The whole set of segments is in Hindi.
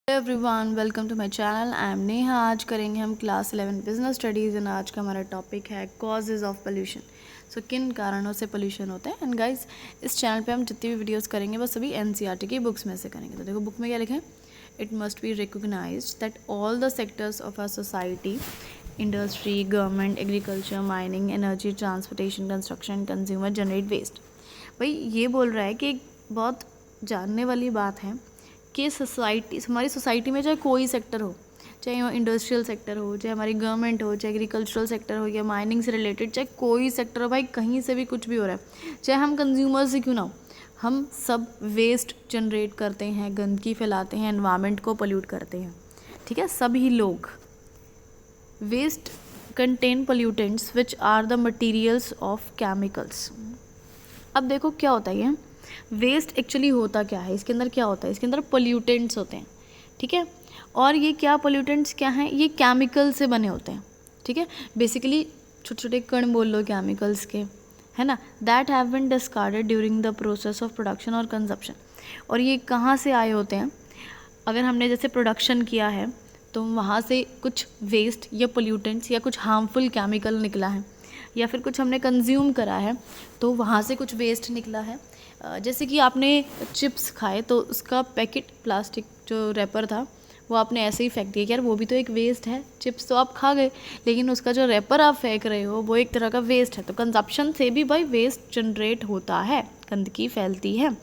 Everyone, welcome to my channel. I am Neha. आज करेंगे हम क्लास 11 बिजनेस स्टडीज़ एंड आज का हमारा टॉपिक है कॉजेज़ ऑफ पोल्यूशन। सो किन कारणों से पोल्यूशन होता है। एंड गाइस, इस चैनल पे हम जितनी भी वीडियोस करेंगे वो सभी एनसीईआरटी की बुक्स में से करेंगे। तो देखो बुक में क्या लिखा है, it must be recognised that all the sectors of our society, industry, government, agriculture, mining, energy, transportation, construction, consumer generate waste. भाई ये बोल रहा है कि एक बहुत जानने वाली बात है कि हमारी सोसाइटी में चाहे कोई सेक्टर हो, चाहे वो इंडस्ट्रियल सेक्टर हो, चाहे हमारी गवर्नमेंट हो, चाहे एग्रीकल्चरल सेक्टर हो या माइनिंग से रिलेटेड, चाहे कोई सेक्टर हो, भाई कहीं से भी कुछ भी हो रहा है, चाहे हम कंज्यूमर्स ही क्यों ना हो, हम सब वेस्ट जनरेट करते हैं, गंदगी फैलाते हैं, एनवायरनमेंट को पोल्यूट करते हैं। ठीक है, सभी लोग। Waste contain pollutants which are the materials of chemicals. अब देखो क्या होता है ये वेस्ट एक्चुअली होता क्या है, इसके अंदर क्या होता है, इसके अंदर पोल्यूटेंट्स होते हैं। ठीक है, और ये क्या पोल्यूटेंट्स क्या हैं, ये केमिकल से बने होते हैं। ठीक है, बेसिकली छोटे छोटे कण बोल लो केमिकल्स के, है ना, that have been discarded during the process of production और कंजप्शन। और ये कहाँ से आए होते हैं, अगर हमने जैसे प्रोडक्शन किया है तो वहाँ से कुछ वेस्ट या पोल्यूटेंट्स या कुछ हार्मफुल केमिकल निकला है, या फिर कुछ हमने कंज्यूम करा है तो वहाँ से कुछ वेस्ट निकला है। जैसे कि आपने चिप्स खाए तो उसका पैकेट, प्लास्टिक जो रैपर था वो आपने ऐसे ही फेंक दिया कि यार वो भी तो एक वेस्ट है। चिप्स तो आप खा गए लेकिन उसका जो रैपर आप फेंक रहे हो वो एक तरह का वेस्ट है। तो कंजप्शन से भी भाई वेस्ट जनरेट होता है, गंदगी फैलती है।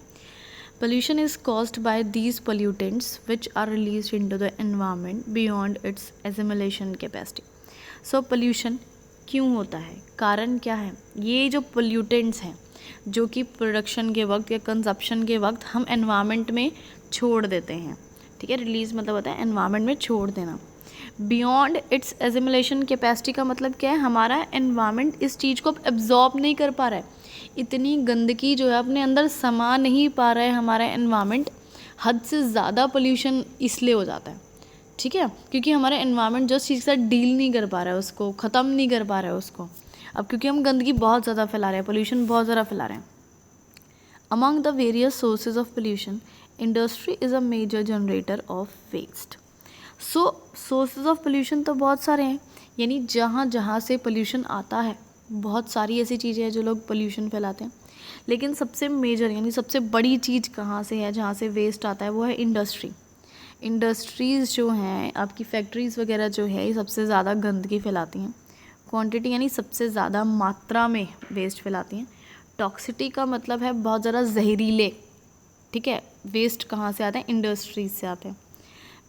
Pollution is caused by these pollutants which are released into the environment beyond its assimilation capacity. So pollution क्यों होता है, कारण क्या है, ये जो pollutants हैं जो कि प्रोडक्शन के वक्त या कंजप्शन के वक्त हम एनवायरनमेंट में छोड़ देते हैं। ठीक है, रिलीज मतलब होता है एनवायरनमेंट में छोड़ देना। बियॉन्ड इट्स एजिमुलेशन कैपेसिटी का मतलब क्या है, हमारा एनवायरनमेंट इस चीज़ को एब्जॉर्ब नहीं कर पा रहा है, इतनी गंदगी जो है अपने अंदर समा नहीं पा रहा है हमारा एनवायरनमेंट। हद से ज़्यादा पोल्यूशन इसलिए हो जाता है। ठीक है, क्योंकि हमारा एनवायरनमेंट जो चीज़ के साथ डील नहीं कर पा रहा है, उसको ख़त्म नहीं कर पा रहा है उसको। अब क्योंकि हम गंदगी बहुत ज़्यादा फैला रहे हैं, पोल्यूशन बहुत ज़्यादा फैला रहे हैं। Among the various sources of pollution, industry is a major generator of waste. So sources of pollution तो बहुत सारे हैं, यानी जहाँ जहाँ से पोल्यूशन आता है बहुत सारी ऐसी चीज़ें हैं जो लोग पोल्यूशन फैलाते हैं। लेकिन सबसे मेजर यानी सबसे बड़ी चीज़ कहाँ से है जहाँ से वेस्ट आता है, वो है इंडस्ट्री। इंडस्ट्रीज़ जो हैं, आपकी फैक्ट्रीज़ वगैरह जो है, ये सबसे ज़्यादा गंदगी फैलाती हैं। क्वांटिटी यानी सबसे ज़्यादा मात्रा में वेस्ट फैलाती हैं। टॉक्सिटी का मतलब है बहुत ज़्यादा जहरीले। ठीक है, वेस्ट कहाँ से आते हैं, इंडस्ट्रीज से आते हैं।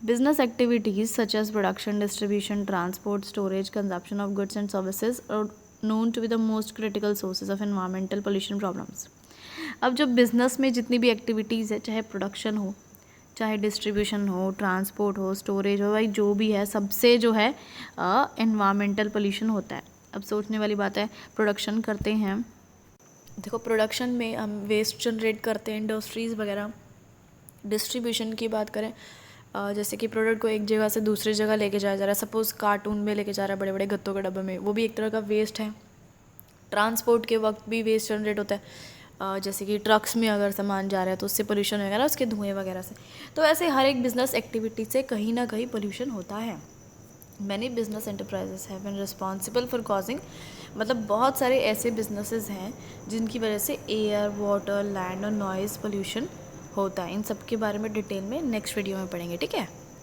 Business activities such as production, distribution, transport, storage, consumption of goods and services और known to be the most critical sources of environmental pollution problems। अब जब बिज़नेस में जितनी भी एक्टिविटीज़ है, चाहे प्रोडक्शन हो, चाहे डिस्ट्रीब्यूशन हो, ट्रांसपोर्ट हो, स्टोरेज हो, भाई जो भी है सबसे जो है एनवायरमेंटल पोल्यूशन होता है। अब सोचने वाली बात है, प्रोडक्शन करते हैं, देखो प्रोडक्शन में हम वेस्ट जनरेट करते हैं, इंडस्ट्रीज़ वगैरह। डिस्ट्रीब्यूशन की बात करें, जैसे कि प्रोडक्ट को एक जगह से दूसरी जगह लेके जाया जा रहा है, सपोज़ कार्टून में लेके जा रहा है बड़े बड़े गत्तों के डब्बे में, वो भी एक तरह का वेस्ट है। ट्रांसपोर्ट के वक्त भी वेस्ट जनरेट होता है, जैसे कि ट्रक्स में अगर सामान जा रहा है तो उससे पोल्यूशन वगैरह, उसके धुएँ वगैरह से। तो ऐसे हर एक बिजनेस एक्टिविटी से कहीं ना कहीं पोल्यूशन होता है। Many business enterprises have been responsible for causing, मतलब बहुत सारे ऐसे बिजनेसेस हैं जिनकी वजह से एयर, वाटर, लैंड और नॉइज़ पोल्यूशन होता है। इन सब के बारे में डिटेल में नेक्स्ट वीडियो में पढ़ेंगे। ठीक है।